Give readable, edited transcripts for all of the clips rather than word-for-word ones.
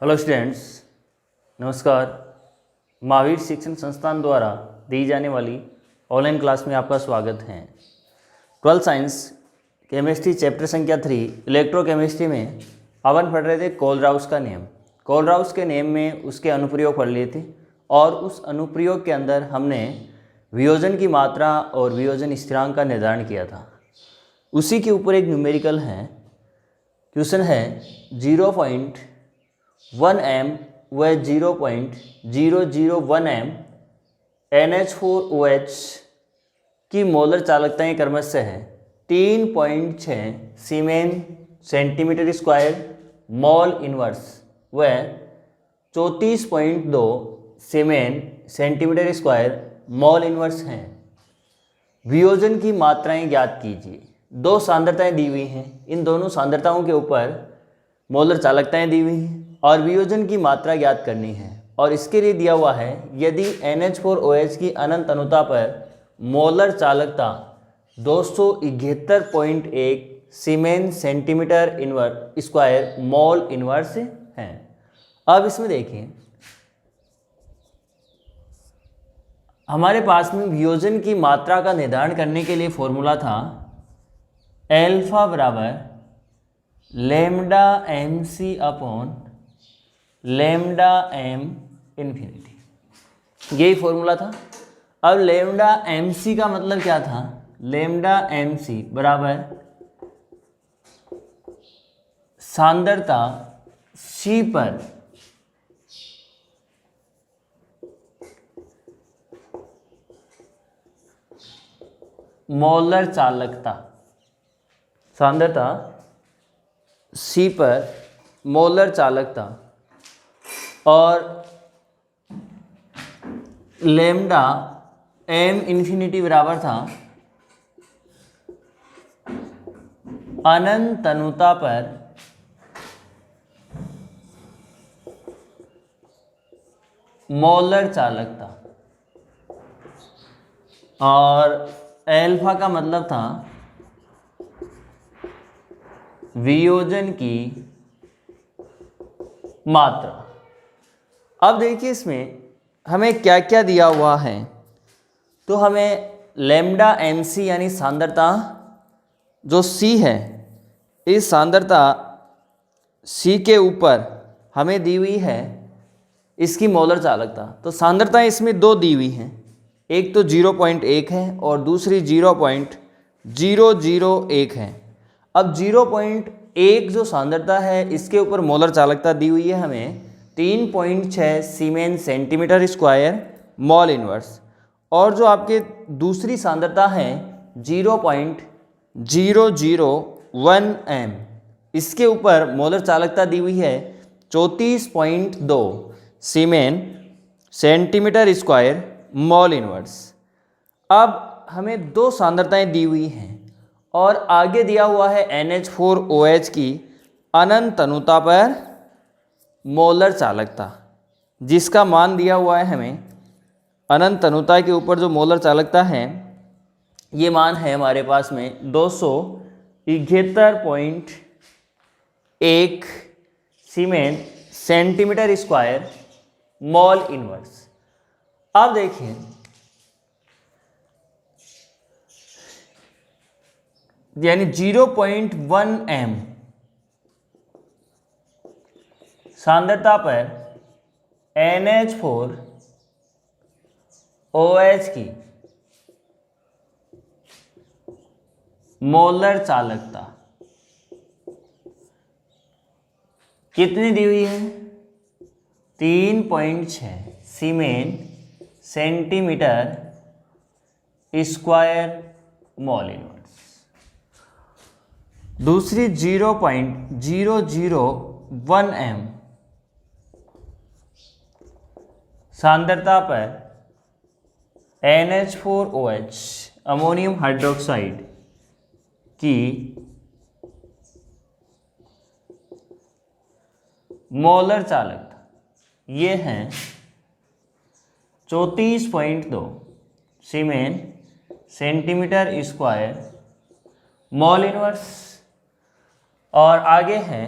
Hello students, नमस्कार। महावीर शिक्षण संस्थान द्वारा दी जाने वाली ऑनलाइन क्लास में आपका स्वागत है। 12th साइंस केमिस्ट्री चैप्टर संख्या 3 इलेक्ट्रोकेमिस्ट्री में अपन पढ़ रहे थे कोलराउस का नियम। कोलराउस के नियम में उसके अनुप्रयोग पढ़ लिए थे और उस अनुप्रयोग के अंदर हमने वियोजन की मात्रा और वियोजन स्थिरांक का निर्धारण किया था। उसी के ऊपर एक न्यूमेरिकल है, क्वेश्चन है 0.1 m व 0.001 m NH4OH की मोलर चालकताएं क्रमशः है 3.6 सीमेन सेंटीमीटर स्क्वायर मॉल इनवर्स व 34.2 सीमेन सेंटीमीटर स्क्वायर मॉल इनवर्स हैं। वियोजन की मात्राएं ज्ञात कीजिए। दो सांद्रताएं दी हुई हैं, इन दोनों सांद्रताओं के ऊपर मोलर चालकताएं दी हुई हैं और वियोजन की मात्रा ज्ञात करनी है। और इसके लिए दिया हुआ है यदि NH4OH की अनंत अनुता पर मोलर चालकता 271.1 siemens centimetre inverse square mole inverse है। अब इसमें देखिए, हमारे पास में वियोजन की मात्रा का निर्धारण करने के लिए फॉर्मूला था एल्फा बराबर lambda MC upon lambda M infinity, यही फॉर्मूला था। अब लैम्डा MC का मतलब क्या था? लैम्डा MC बराबर सांद्रता C पर मोलर चालकता, सांद्रता C पर मोलर चालकता और लैम्डा M इन्फिनिटी बराबर था अनंत अनुता पर मोलर चालकता और एल्फा का मतलब था वियोजन की मात्रा। अब देखिए इसमें हमें क्या क्या दिया हुआ है। तो हमें लैम्डा MC यानी सांद्रता जो C है, इस सांद्रता C के ऊपर हमें दी हुई है इसकी मोलर चालकता। तो सांद्रता इसमें दो दी हुई हैं, एक तो 0.1 है और दूसरी 0.001 है। अब 0.1 जो सांद्रता है इसके ऊपर मोलर चालकता दी हुई है हमें 3.6 सीमेन सेंटीमीटर स्क्वायर मॉल इनवर्स, और जो आपके दूसरी सांद्रता है 0.001 m, इसके ऊपर मोलर चालकता दी हुई है 34.2 सीमेन सेंटीमीटर स्क्वायर मॉल इनवर्स। अब हमें दो सांद्रताएं दी हुई हैं और आगे दिया हुआ है NH4OH की अनंत अनुता पर मोलर चालकता, जिसका मान दिया हुआ है हमें अनंत अनुता के ऊपर जो मोलर चालकता है ये मान है हमारे पास में 271.1 siemens centimetre square mole inverse. अब देखिए यानी 0.1 m सांद्रता पर NH4OH की मोलर चालकता कितनी दी हुई है? 3.6 सीमेन सेंटीमीटर स्क्वायर मॉल इनवर्स। दूसरी 0.001 m सांद्रता पर NH4OH अमोनियम हाइड्रोक्साइड की मोलर चालकता ये हैं 34.2 सीमेन सेंटीमीटर स्क्वायर मॉल इनवर्स। और आगे हैं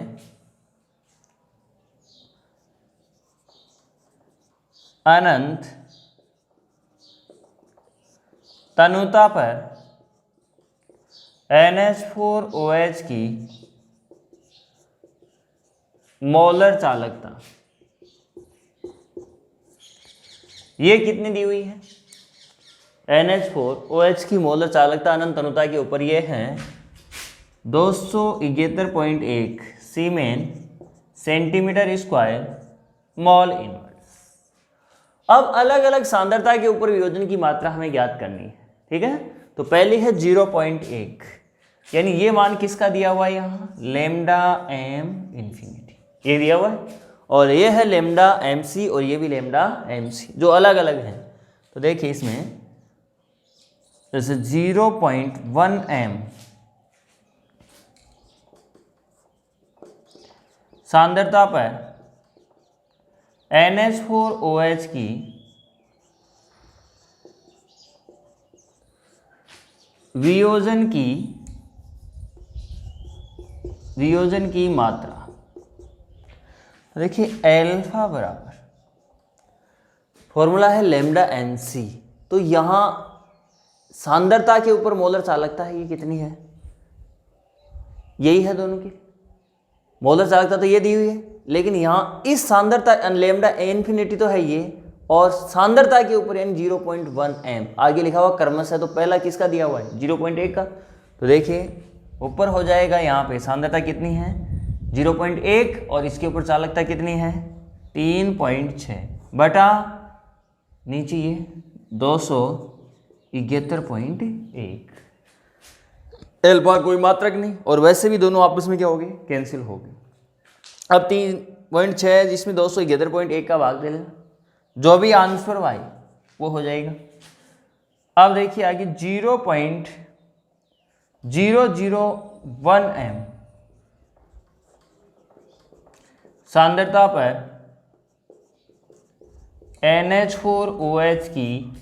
अनंत तनुता पर NH4OH की मोलर चालकता ये कितनी दी हुई है? NH4OH की मोलर चालकता अनंत तनुता के ऊपर ये है 271.1 siemens centimetre square mole inverse. अब अलग अलग सांद्रता के ऊपर वियोजन की मात्रा हमें ज्ञात करनी है, ठीक है। तो पहली है 0.1, यानी ये मान किसका दिया हुआ है यहाँ? लेमडा एम इंफिनिटी, ये दिया हुआ है, और ये है लेमडा एम सी और ये भी लेमडा एम सी, जो अलग अलग हैं। तो देखिए इसमें जैसे 0.1 एम सांद्रता पर NH4OH की वियोजन की मात्रा, देखिए एल्फा बराबर फॉर्मूला है लेमडा एन सी। तो यहां सांद्रता के ऊपर मोलर चालकता है, ये कितनी है? यही है दोनों की मोलर चालकता, तो ये दी हुई है, लेकिन यहाँ इस सांद्रता लेमडा इन्फिनिटी तो है ये, और सांद्रता के ऊपर यानी 0.1 एम आगे लिखा हुआ क्रमश है। तो पहला किसका दिया हुआ है? 0.1 का। तो देखिए ऊपर हो जाएगा यहाँ पे सांद्रता कितनी है? 0.1, और इसके ऊपर चालकता कितनी है? 3.6 बटा नीचे ये 271.1। एल्फा कोई मात्रक नहीं, और वैसे भी दोनों आपस में क्या हो गए? कैंसिल हो गए। अब 3.6 जिसमें 271.1 का भाग दे लेना, जो भी आंसर वाई वो हो जाएगा। अब देखिए आगे 0.001 एम सांद्रता पर NH4OH की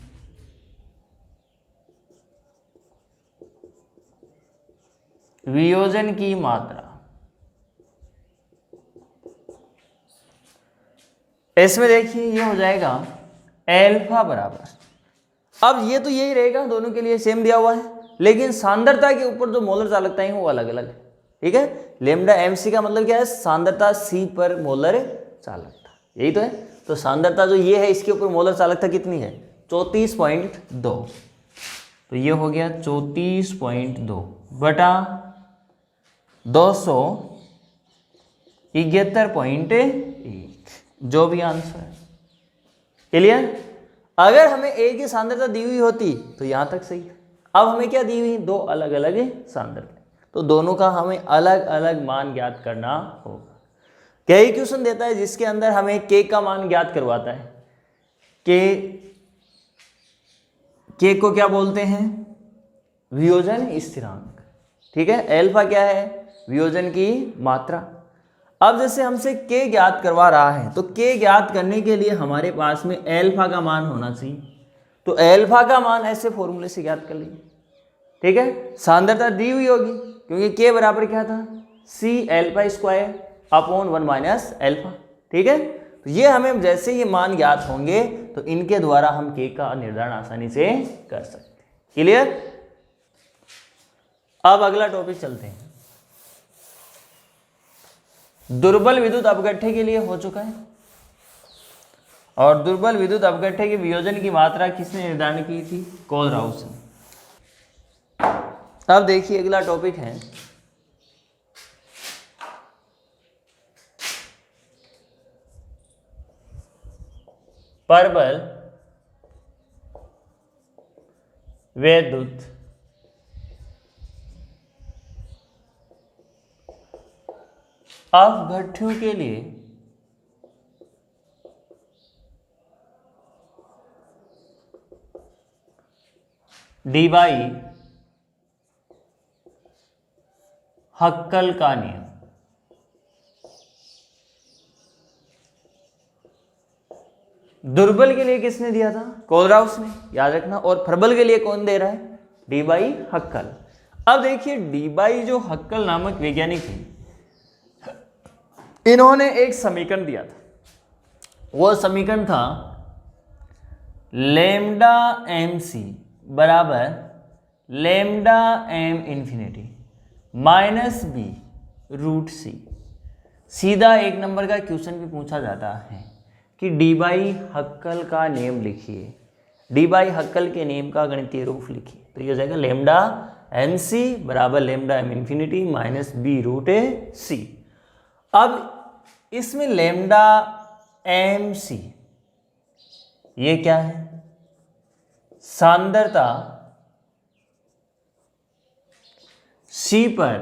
वियोजन की मात्रा, इसमें देखिए ये हो जाएगा एल्फा बराबर, अब ये तो यही रहेगा, दोनों के लिए सेम दिया हुआ है, लेकिन सांद्रता के ऊपर जो मोलर चालकता है वो अलग अलग है, ठीक है। लेमडा एम सी का मतलब क्या है? सांद्रता सी पर मोलर चालकता, यही तो है। तो सांद्रता जो ये है इसके ऊपर मोलर चालकता कितनी है? 34.2। तो ये हो गया 34.2 बटा 271.1, जो भी आंसर है। क्लियर? अगर हमें ए की सांद्रता दी हुई होती तो यहां तक सही है। अब हमें क्या दी हुई? दो अलग अलग सांद्रता, तो दोनों का हमें अलग अलग मान ज्ञात करना होगा। कई क्वेश्चन देता है जिसके अंदर हमें के का मान ज्ञात करवाता है। के को क्या बोलते हैं? वियोजन स्थिरांक, ठीक है। एल्फा क्या है? वियोजन की मात्रा। अब जैसे हमसे के ज्ञात करवा रहा है, तो के ज्ञात करने के लिए हमारे पास में एल्फा का मान होना चाहिए। तो एल्फा का मान ऐसे फॉर्मूले से ज्ञात कर लीजिए, ठीक है। सांद्रता दी हुई होगी, क्योंकि के बराबर क्या था? C alpha square upon 1 minus alpha, ठीक है। तो ये हमें जैसे ये मान ज्ञात होंगे तो इनके द्वारा हम के का निर्धारण आसानी से कर सकते हैं। क्लियर? अब अगला टॉपिक चलते हैं। दुर्बल विद्युत अपघट्य के लिए हो चुका है, और दुर्बल विद्युत अपघट्य के वियोजन की मात्रा किसने निर्धारण की थी? कोलराउस ने। अब देखिए अगला टॉपिक है परबल विद्युत अपघट्यों के लिए डीबाई हक्कल का नियम। दुर्बल के लिए किसने दिया था? कोलराउस ने, याद रखना। और प्रबल के लिए कौन दे रहा है? डीबाई हक्कल। अब देखिए डीबाई जो हक्कल नामक वैज्ञानिक थे, इन्होंने एक समीकरण दिया था। वो समीकरण था लेमडा एम सी बराबर lambda M infinity minus B root C. सीधा एक नंबर का क्वेश्चन भी पूछा जाता है कि डी बाई हक्कल का नेम लिखिए, डी बाई हक्कल के नेम का गणितीय रूप लिखिए। तो ये हो जाएगा लेमडा एम सी बराबर lambda M infinity minus B root A C. अब इसमें लेमडा एम सी ये क्या है? सांद्रता सी पर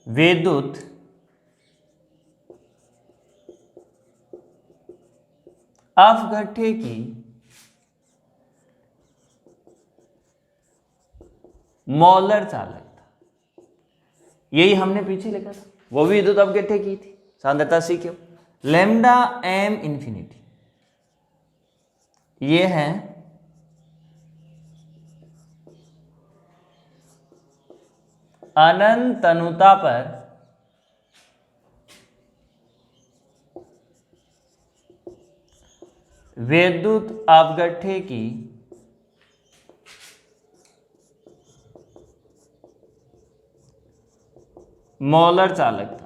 विद्युत अपघट्य की मोलर चालकता, यही हमने पीछे लिखा था, वो भी विद्युत अपघट्य की थी, सांद्रता सी क्यों? लेमडा एम इन्फिनिटी ये है अनंत अनुता पर विद्युत अपघट्य की मोलर चालकता।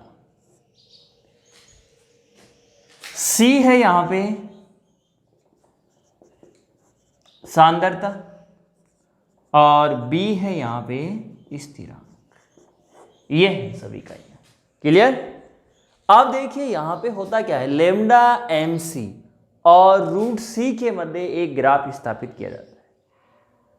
सी है यहां पे सांद्रता और बी है यहां पे स्थिरांक, ये है सभी का। क्लियर? अब देखिए यहां पे होता क्या है, लेमडा एम सी और रूट सी के मध्य एक ग्राफ स्थापित किया जाता है।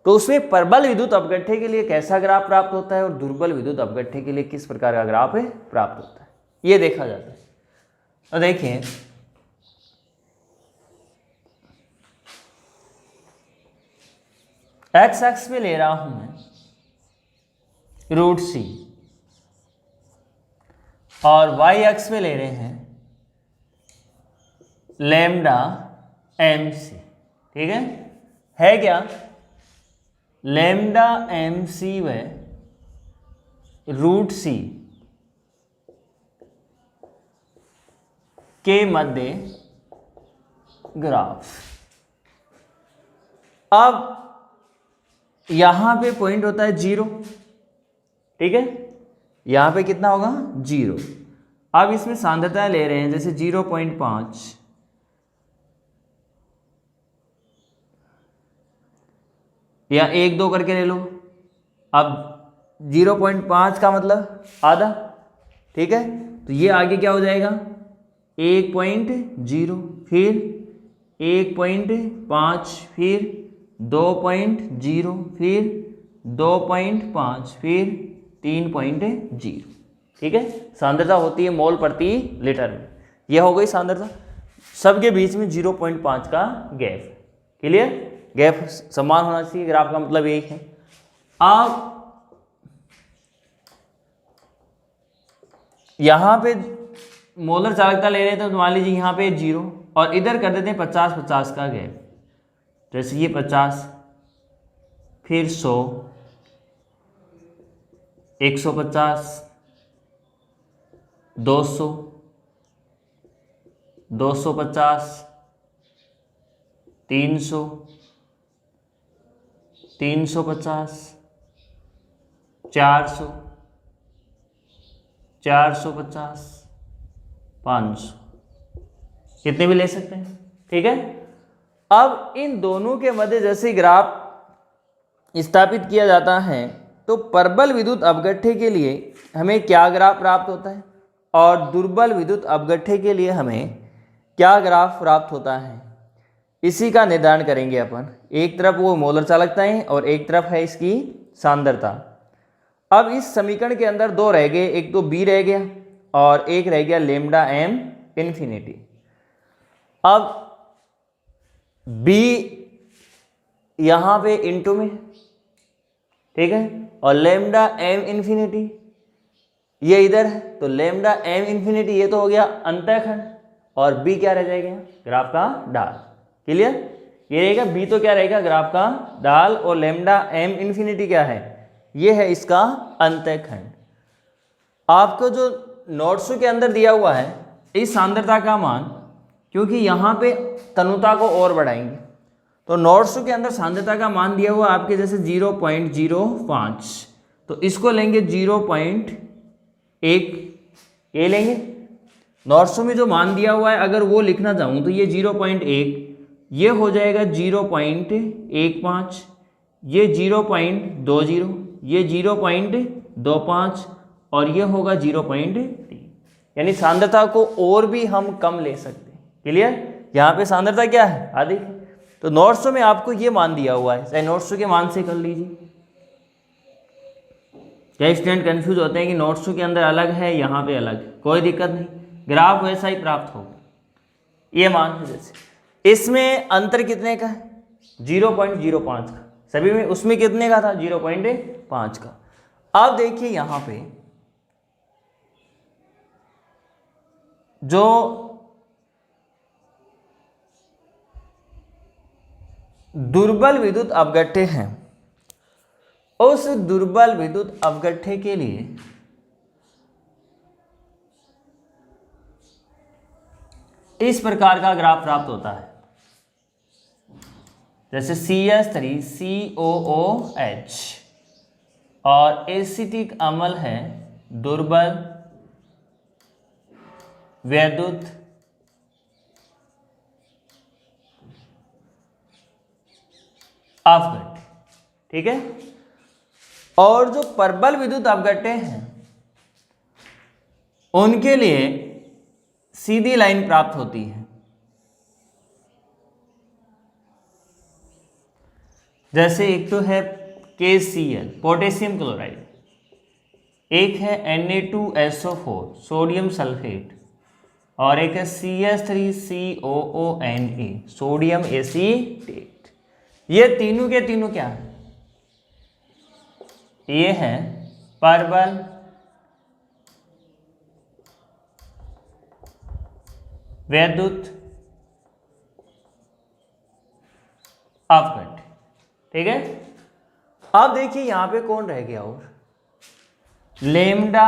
तो उसमें प्रबल विद्युत अपघट्य के लिए कैसा ग्राफ प्राप्त होता है और दुर्बल विद्युत अपघट्य के लिए किस प्रकार का ग्राफ है प्राप्त होता है, ये देखा जाता है। तो देखिए एक्स एक्स पे ले रहा हूं मैं रूट सी और वाई एक्स पे ले रहे हैं लेमडा एम सी। ठीक है क्या? लेमडा एम सी व रूट सी के मध्य ग्राफ। अब यहां पे पॉइंट होता है 0, ठीक है, यहां पे कितना होगा 0। अब इसमें सांद्रता ले रहे हैं जैसे 0.5 या 1-2 करके ले लो। अब 0.5 का मतलब आधा, ठीक है, तो ये आगे क्या हो जाएगा 1.0, फिर 1.5, फिर 2.0, फिर 2.5, फिर 3.0। ठीक है, सांद्रता होती है मोल प्रति लीटर में। यह हो गई सांद्रता, सबके बीच में 0.5 का गैप। क्लियर? गैप समान होना चाहिए, ग्राफ का मतलब यही है। आप यहां पे मोलर चालकता ले रहे थे तो मान लीजिए यहां पे 0 और इधर कर देते हैं 50-50 का गैप। जैसे ये 50, फिर 100, 150, 200, 250, 300, 350, 400, 450, 500, कितने भी ले सकते हैं। ठीक है, अब इन दोनों के मध्य जैसे ग्राफ स्थापित किया जाता है तो प्रबल विद्युत अपघट्य के लिए हमें क्या ग्राफ प्राप्त होता है और दुर्बल विद्युत अपघट्य के लिए हमें क्या ग्राफ प्राप्त होता है, इसी का निर्धारण करेंगे अपन। एक तरफ वो मोलर चालकताएं और एक तरफ है इसकी सांद्रता। अब इस समीकरण के अंदर दो रह गए, एक तो बी रह गया और एक रह गया लेमडा एम इन्फिनिटी। अब बी यहां पे इनटू में, ठीक है, और लेमडा एम इन्फिनिटी ये इधर है, तो लेमडा एम इन्फिनिटी ये तो हो गया अंतःखंड और बी क्या रह जाएगा ग्राफ का ढाल। क्लियर? ये रहेगा बी तो क्या रहेगा ग्राफ का ढाल और लेमडा एम इन्फिनिटी क्या है, ये है इसका अंतःखंड। आपको जो नोट्स के अंदर दिया हुआ है इस सांद्रता का मान क्योंकि यहाँ पे तनुता को और बढ़ाएंगे। तो नॉर्थ के अंदर सांद्रता का मान दिया हुआ आपके जैसे 0.05, तो इसको लेंगे 0.1, ये लेंगे। नॉर्थ में जो मान दिया हुआ है अगर वो लिखना चाहूँ तो ये 0.1, ये हो जाएगा 0.15, ये 0.20, ये 0.25 और ये होगा 0.3। यानी सांद्रता को और भी हम कम ले सकते हैं। क्लियर? यहाँ पे सांद्रता क्या है? अधिक। तो नॉर्थ में आपको ये मान दिया हुआ है, चाहे नॉर्थ के मान से कर लीजिए। क्या स्टूडेंट कंफ्यूज होते हैं कि नॉर्थ के अंदर अलग है, यहाँ पे अलग है? कोई दिक्कत नहीं, ग्राफ वैसा ही प्राप्त होगा। ये मान है जैसे इसमें अंतर कितने का है? 0.05 का। सभी में उसमें कितने का था? 0.5 का। अब देखिए यहाँ पे जो दुर्बल विद्युत अवगठ्ठे हैं, उस दुर्बल विद्युत अवगठ्ठे के लिए इस प्रकार का ग्राफ प्राप्त होता है। जैसे CH3COOH और एसिटिक अम्ल है दुर्बल विद्युत अवगठ्ठे, ठीक है। और जो प्रबल विद्युत अवगठ्ठे हैं उनके लिए सीधी लाइन प्राप्त होती है। जैसे एक तो है KCl पोटेशियम क्लोराइड, एक है Na2SO4 सोडियम सल्फेट और एक है CH3COONA सोडियम एसीटेट। ये तीनों के तीनों क्या है? ये है प्रबल विद्युत अवगठ्ठे, ठीक है। अब देखिए यहां पे कौन रह गया और लैम्डा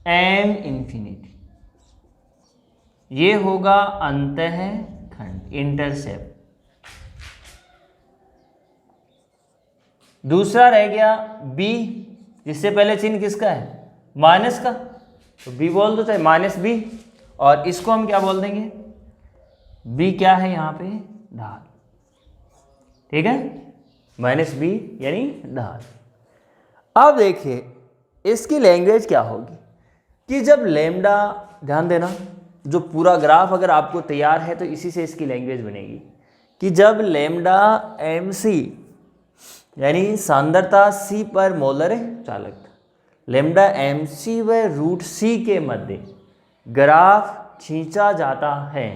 m इंफिनिटी, ये होगा अंतःखंड इंटरसेप्ट। दूसरा रह गया B, जिससे पहले चिन्ह किसका है? माइनस का, तो B बोल दो चाहे -B, और इसको हम क्या बोल देंगे? B क्या है यहाँ पे? ढाल, ठीक है, -B यानी ढाल। अब देखिए इसकी लैंग्वेज क्या होगी कि जब लैम्डा, ध्यान देना, जो पूरा ग्राफ अगर आपको तैयार है तो इसी से इसकी लैंग्वेज बनेगी कि जब लैम्डा mc यानी सांद्रता C पर मोलर चालकता, लैम्डा mc व √c के मध्य ग्राफ खींचा जाता है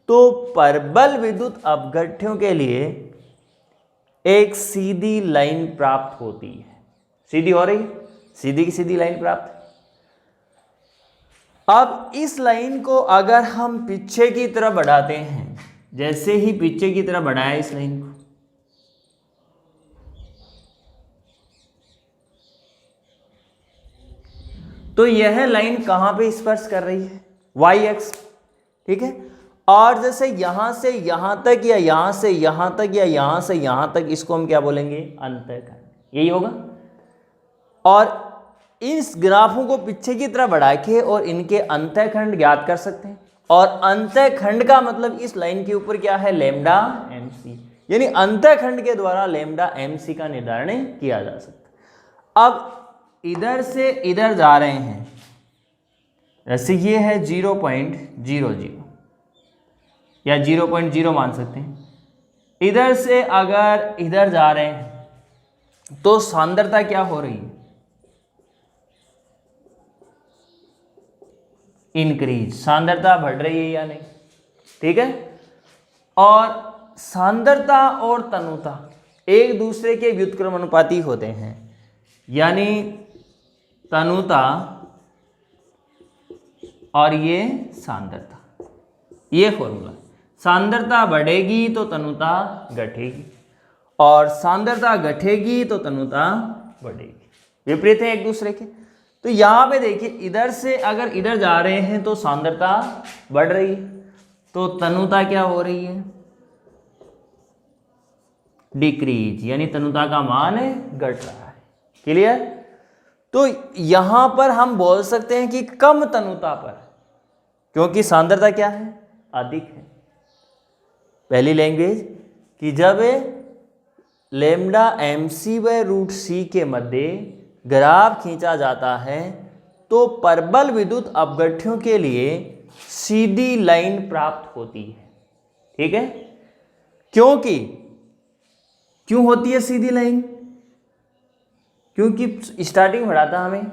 तो प्रबल विद्युत अवगठ्ठों के लिए एक सीधी लाइन प्राप्त होती है। सीधी हो रही, सीधी की सीधी लाइन प्राप्त। अब इस लाइन को अगर हम पीछे की तरफ बढ़ाते हैं, जैसे ही पीछे की तरफ बढ़ाया इस लाइन को, तो यह लाइन कहां पे स्पर्श कर रही है? y एक्स, ठीक है। और जैसे यहां से यहां तक या यहां से यहां तक या यहां से यहां तक, इसको हम क्या बोलेंगे? अंतःखंड, यही होगा। और इस ग्राफों को पीछे की तरफ बढ़ा के और इनके अंतःखंड ज्ञात कर सकते हैं। और अंतःखंड का मतलब इस लाइन के ऊपर क्या है? लैम्डा mc, यानी अंतःखंड के द्वारा लैम्डा mc का निर्धारण किया जा सकता है। अब इधर से इधर जा रहे हैं, जैसे ये है 0.00 या 0.0 मान सकते हैं। इधर से अगर इधर जा रहे हैं तो सांद्रता क्या हो रही है? इंक्रीज, सांद्रता बढ़ रही है या नहीं, ठीक है। और सांद्रता और तनुता एक दूसरे के व्युत्क्रमानुपाती होते हैं, यानी तनुता और ये सांद्रता, ये फॉर्मूला। सांद्रता बढ़ेगी तो तनुता घटेगी और सांद्रता घटेगी तो तनुता बढ़ेगी, विपरीत है एक दूसरे के। तो यहाँ पे देखिए इधर से अगर इधर जा रहे हैं तो सांद्रता बढ़ रही है तो तनुता क्या हो रही है, डिक्रीज, यानी तनुता का मान घट रहा है। क्लियर। तो यहां पर हम बोल सकते हैं कि कम तनुता पर, क्योंकि सांद्रता क्या है, अधिक है। पहली लैंग्वेज कि जब लेमडा MC व रूट C के मध्य ग्राफ खींचा जाता है तो परबल विद्युत अपघट्यों के लिए सीधी लाइन प्राप्त होती है। ठीक है। क्यों होती है सीधी लाइन, क्योंकि स्टार्टिंग बढ़ा था हमें,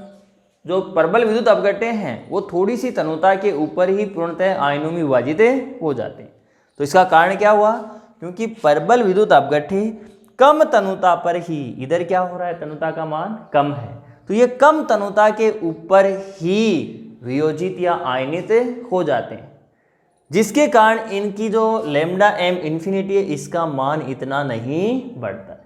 जो परबल विद्युत अपघट्य हैं वो थोड़ी सी तनुता के ऊपर ही पूर्णतः आयनों में विभाजित हो जाते हैं। तो इसका कारण क्या हुआ, क्योंकि परबल विद्युत अपघट्य कम तनुता पर ही, इधर क्या हो रहा है, तनुता का मान कम है, तो ये कम तनुता के ऊपर ही वियोजित या आयनित हो जाते हैं, जिसके कारण इनकी जो लेमडा M इंफिनिटी है इसका मान इतना नहीं बढ़ता है।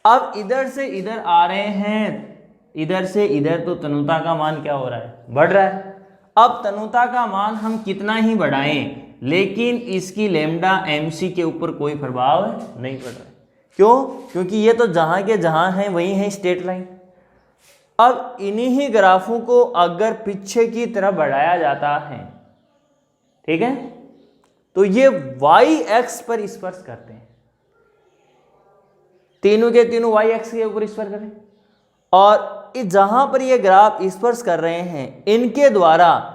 अब इधर से इधर आ रहे हैं, इधर से इधर, तो तनुता का मान क्या हो रहा है, बढ़ रहा है। अब तनुता का मान हम कितना ही बढ़ाएं लेकिन इसकी लेमडा MC के ऊपर कोई प्रभाव नहीं पड़ रहा है। क्यों, क्योंकि ये तो जहां के जहां है वही है स्ट्रेट लाइन। अब इन्हीं ही ग्राफों को अगर पीछे की तरफ बढ़ाया जाता है, ठीक है, तो ये y-x पर स्पर्श करते हैं, तीनों के तीनों y-x के ऊपर स्पर्श करें, और जहां पर ये ग्राफ स्पर्श कर रहे हैं इनके द्वारा,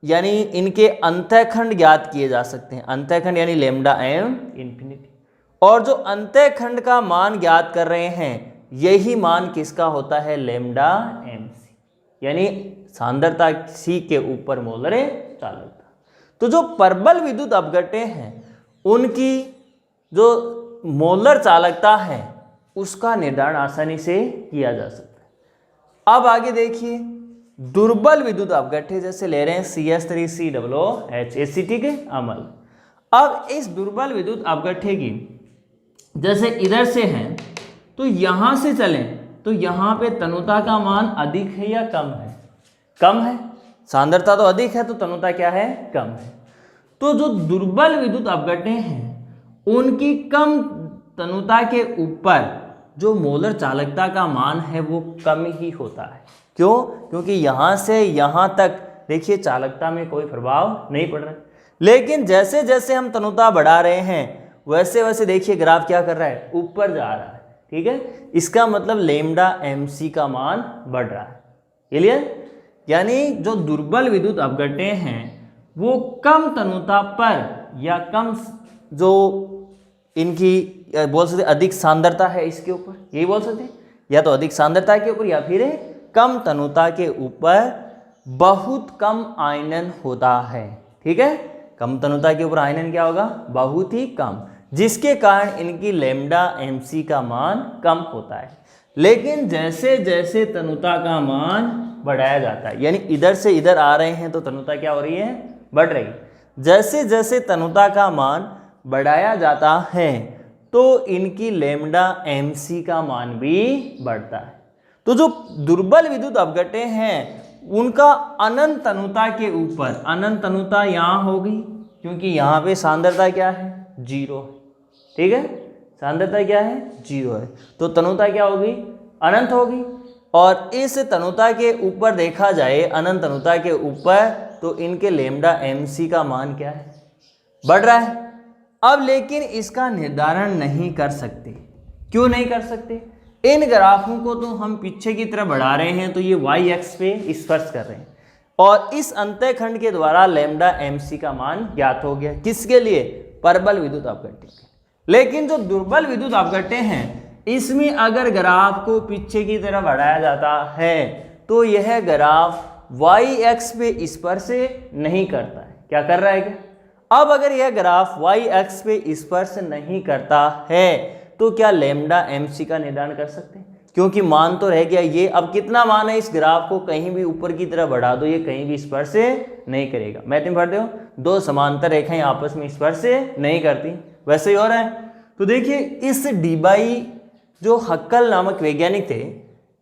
यानी इनके अंतःखंड ज्ञात किए जा सकते हैं। अंतःखंड यानी लेमडा M इंफिनिटी, और जो अंतःखंड का मान ज्ञात कर रहे हैं यही मान किसका होता है, लेमडा MC, यानी सांद्रता C के ऊपर मोलर चालकता। तो जो परबल विद्युत अपघट्य हैं उनकी जो मोलर चालकता है उसका निर्धारण आसानी से किया जा सकता है। अब आगे देखिए, दुर्बल विद्युत अपघट्य जैसे ले रहे हैं CH3COOH एसिटिक अम्ल। अब इस दुर्बल विद्युत अपघट्य की जैसे इधर से है तो यहां से चलें तो यहां पे तनुता का मान अधिक है या कम है, कम है। सांद्रता तो अधिक है तो तनुता क्या है, कम है। तो जो दुर्बल विद्युत अपघट्य हैं उनकी कम तनुता के ऊपर जो मोलर चालकता का मान है वो कम ही होता है। क्यों, क्योंकि यहां से यहां तक देखिए चालकता में कोई प्रभाव नहीं पड़ रहा है, लेकिन जैसे जैसे हम तनुता बढ़ा रहे हैं वैसे वैसे देखिए ग्राफ क्या कर रहा है, ऊपर जा रहा है। ठीक है, इसका मतलब लेमडा MC का मान बढ़ रहा है। क्लियर। यानी जो दुर्बल विद्युत अपघट्य हैं वो कम तनुता पर या कम जो इनकी बोल सकते अधिक सांद्रता है इसके ऊपर, यही बोल सकते, या तो अधिक सांद्रता के ऊपर या फिर कम तनुता के ऊपर बहुत कम आयनन होता है। ठीक है, कम तनुता के ऊपर आयनन क्या होगा, बहुत ही कम, जिसके कारण इनकी लेमडा MC का मान कम होता है। लेकिन जैसे जैसे तनुता का मान बढ़ाया जाता है, यानी इधर से इधर आ रहे हैं तो तनुता क्या हो रही है, बढ़ रही। जैसे जैसे तनुता का मान बढ़ाया जाता है तो इनकी लेमडा MC का मान भी बढ़ता है। तो जो दुर्बल विद्युत अपघट्य हैं उनका अनंत तनुता के ऊपर, अनंत तनुता यहाँ होगी क्योंकि यहाँ पे सांद्रता क्या है, 0। ठीक है, सांद्रता क्या है, 0 है, तो तनुता क्या होगी, अनंत होगी। और इस तनुता के ऊपर देखा जाए, अनंत तनुता के ऊपर, तो इनके लेमडा MC का मान क्या है, बढ़ रहा है। अब लेकिन इसका निर्धारण नहीं कर सकते। क्यों नहीं कर सकते, इन ग्राफों को तो हम पीछे की तरफ बढ़ा रहे हैं तो ये y-x पे स्पर्श कर रहे हैं, और इस अंतःखंड के द्वारा लेमडा MC का मान ज्ञात हो गया, किसके लिए, परबल विद्युत अपघट्य के। लेकिन जो दुर्बल विद्युत अपघट्य हैं इसमें अगर ग्राफ को पीछे की तरफ बढ़ाया जाता है तो यह ग्राफ y-x पे स्पर्श नहीं करता है। क्या कर रहा है क्या, अब अगर यह ग्राफ y-x पे स्पर्श नहीं करता है तो क्या लेमडा MC का निर्धारण कर सकते हैं, क्योंकि मान तो रह गया ये। अब कितना मान है, इस ग्राफ को कहीं भी ऊपर की तरफ बढ़ा दो ये कहीं भी स्पर्श नहीं करेगा। मैथ में पढ़ते हो, दो समांतर रेखाएं आपस में स्पर्श नहीं करती, वैसे ही हो रहा है। तो देखिए इस डीबाई जो हक्कल नामक वैज्ञानिक थे,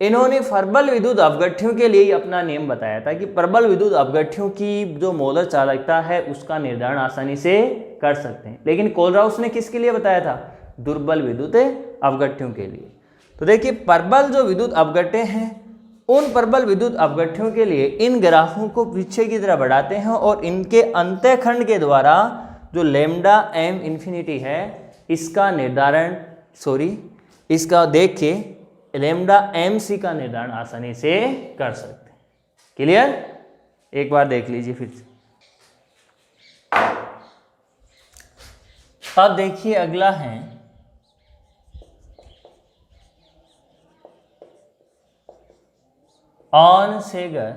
इन्होंने प्रबल विद्युत अपघट्यों के लिए अपना नियम बताया था कि प्रबल विद्युत अपघट्यों की जो मोलर चालकता है उसका निर्धारण आसानी से कर सकते हैं। लेकिन कोलराउस ने किसके लिए बताया था? दुर्बल विद्युत अपघट्यों के लिए। तो देखिए प्रबल जो विद्युत अपघट्य हैं उन प्रबल विद्युत अपघट्यों के लिए इन ग्राफों को पीछे की तरह बढ़ाते हैं और इनके अंतःखंड के द्वारा जो लैम्डा एम इन्फिनिटी है इसका निर्धारण इसका देख के लैम्डा एम सी का निर्धारण आसानी से कर सकते हैं। क्लियर? एक बार देख लीजिए फिर से। अब देखिए अगला है ऑन-सेगर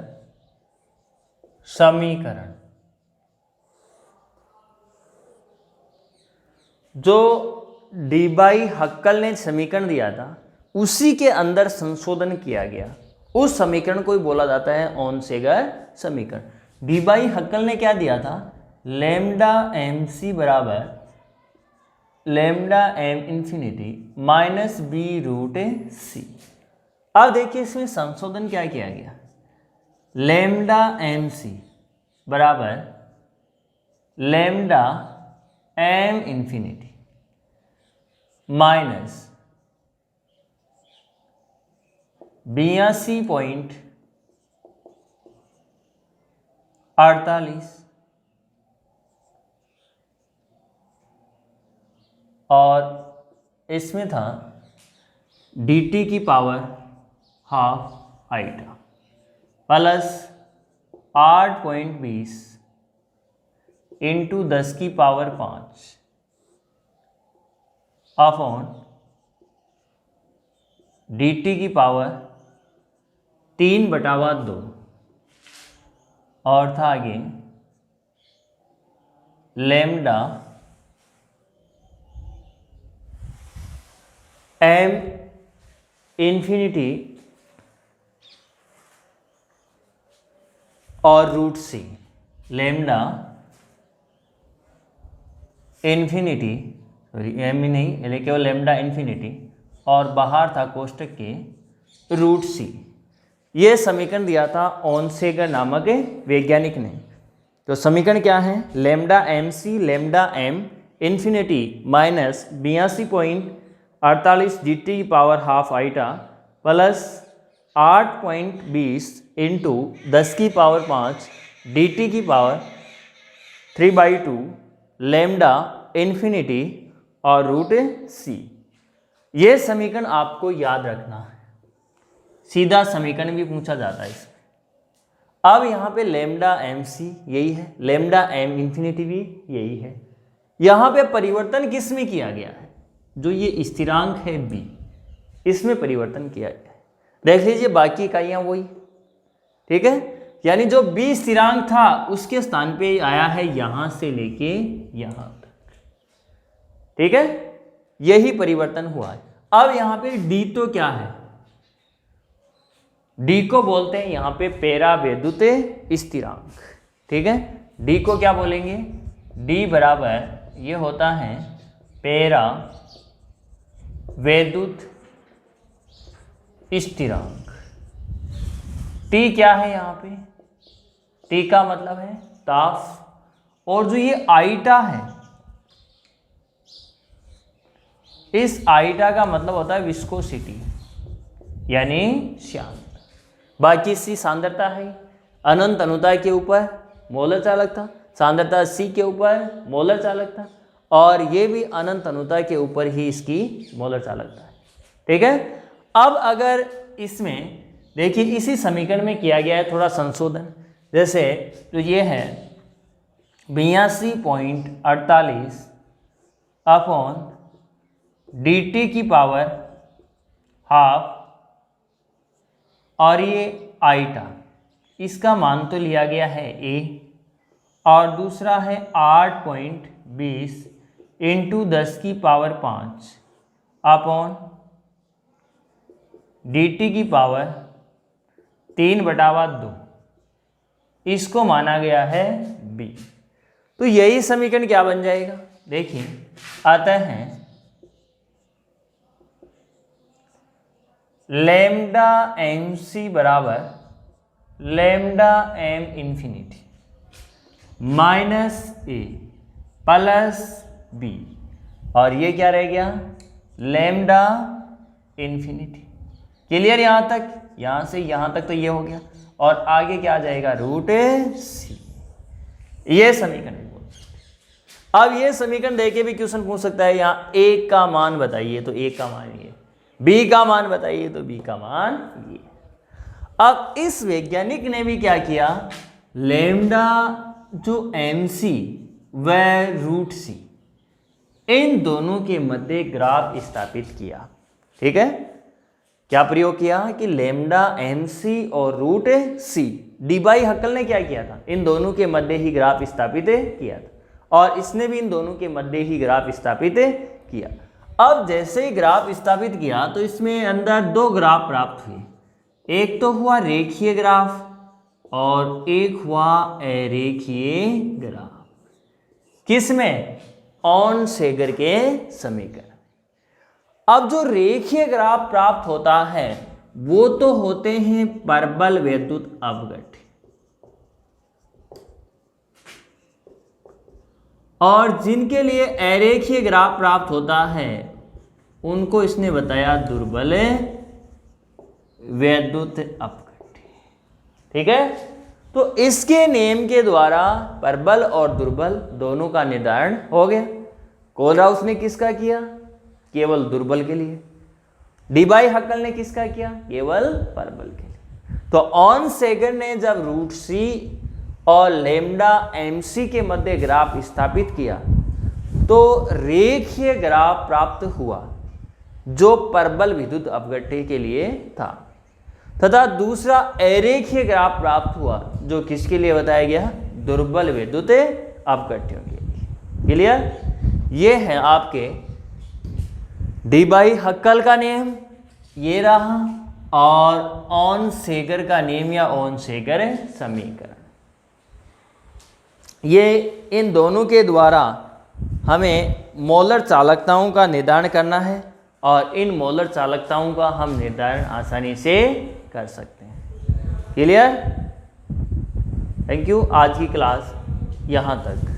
समीकरण। जो डी बाई हक्कल ने समीकरण दिया था उसी के अंदर संशोधन किया गया, उस समीकरण को ही बोला जाता है ऑन-सेगर समीकरण। डी बाई हक्कल ने क्या दिया था? लैम्डा एम सी बराबर lambda M infinity minus B root C. अब देखिए इसमें संशोधन क्या किया गया? लैम्डा एम सी बराबर लैम्डा एम इंफिनिटी माइनस 82.48 और इसमें था dt की power half eta plus 8.20 into 10 की पावर 5 अपॉन dt की पावर 3/2 और था आगे लैम्डा एम इंफिनिटी और root C. Lambda infinity M ही नहीं केवल लैम्डा इंफिनिटी और बाहर था कोष्टक के रूट सी। ये समीकरण दिया था ऑन-सेगर नामक वैज्ञानिक ने। तो समीकरण क्या है? Lambda M C lambda M infinity minus 82.48 D T की power half eta plus 8.20 into 10 की पावर 5 डी टी की पावर 3/2 लैम्डा इंफिनिटी और रूट सी। ये समीकरण आपको याद रखना है, सीधा समीकरण भी पूछा जाता है इसमें। अब यहाँ पे लैम्डा एम सी यही है, लैम्डा एम इंफिनिटी भी यही है। यहाँ पे परिवर्तन किस में किया गया है? जो ये स्थिरांक है बी, इसमें परिवर्तन किया गया है। देख लीजिए बाकी इकाइयाँ वही, ठीक है। यानी जो बी स्थिरांक था उसके स्थान पे आया है यहाँ से लेके यहाँ तक, ठीक है। यही परिवर्तन हुआ है। अब यहाँ पे डी तो क्या है? डी को बोलते हैं यहाँ पे पैरा वैद्युत स्थिरांक, ठीक है। डी को क्या बोलेंगे? डी बराबर ये होता है पैरा वैद्युत स्थिरांक। टी क्या है यहाँ पे? टी का मतलब है ताप, और जो ये आइटा है इस आइटा का मतलब होता है विस्कोसिटी यानी श्यानता। बाकी सी सांद्रता है, अनंत अनुता के ऊपर मोलर चालकता, सांद्रता सी के ऊपर मोलर चालकता, और ये भी अनंत अनुता के ऊपर ही इसकी मोलर चालकता है, ठीक है। अब अगर इसमें देखिए इसी समीकरण में किया गया है थोड़ा संशोधन, जैसे तो ये है 82.48 अपॉन डी टी की पावर हाफ, और ये आइटा इसका मान तो लिया गया है ए, और दूसरा है 8.20 इंटू 10 की पावर 5 अपॉन डी टी की पावर 3/2, इसको माना गया है बी। तो यही समीकरण क्या बन जाएगा? देखिए आता है लैम्डा एम सी बराबर लैम्डा एम इंफिनिटी माइनस ए प्लस बी, और ये क्या रह गया, लैम्डा इंफिनिटी। क्लियर यहाँ तक, यहाँ से यहाँ तक तो ये हो गया, और आगे क्या आ जाएगा, रूट सी। ये समीकरण बोल सकते। अब ये समीकरण देके भी क्वेश्चन पूछ सकता है, यहाँ ए का मान बताइए, तो ए का मान ये, बी का मान बताइए, तो बी का मान ये। अब इस वैज्ञानिक ने भी क्या किया, लैम्डा जो एम सी व रूट सी, इन दोनों के मध्य ग्राफ स्थापित किया। ठीक है, क्या प्रयोग किया कि लैम्डा एम सी और रूट सी, डी बाई हक्कल ने क्या किया था, इन दोनों के मध्य ही ग्राफ स्थापित किया था, और इसने भी इन दोनों के मध्य ही ग्राफ स्थापित किया। अब जैसे ही ग्राफ स्थापित किया तो इसमें अंदर दो ग्राफ प्राप्त हुए, एक तो हुआ रेखीय ग्राफ और एक हुआ अरेखीय ग्राफ। किसमें, ऑन सेगर के समीकरण। अब जो रेखीय ग्राफ प्राप्त होता है वो तो होते हैं परबल वैद्युत अपघट्य, और जिनके लिए अरेखीय ग्राफ प्राप्त होता है उनको इसने बताया दुर्बल वैद्युत अपघट्य। ठीक है, तो इसके नियम के द्वारा प्रबल और दुर्बल दोनों का निर्धारण हो गया। कोलराउस ने किसका किया, केवल दुर्बल के लिए। डी बाई हक्कल ने किसका किया, केवल प्रबल के लिए। तो ऑन सेगर ने जब रूट सी और लैम्डा एम सी के मध्य ग्राफ स्थापित किया तो रेखीय ग्राफ प्राप्त हुआ जो प्रबल विद्युत अपघट्य के लिए था, तथा दूसरा अरेखीय ग्राफ प्राप्त हुआ जो किसके लिए बताया गया, दुर्बल विद्युत अपघट्यों के लिए। क्लियर, ये है आपके डी बाई हक्कल का नियम, ये रहा, और ऑन सेगर का नियम या ऑन सेगर समीकरण। ये इन दोनों के द्वारा हमें मोलर चालकताओं का निर्धारण करना है, और इन मोलर चालकताओं का हम निर्धारण आसानी से कर सकते हैं। Clear, thank you. आज की क्लास यहाँ तक।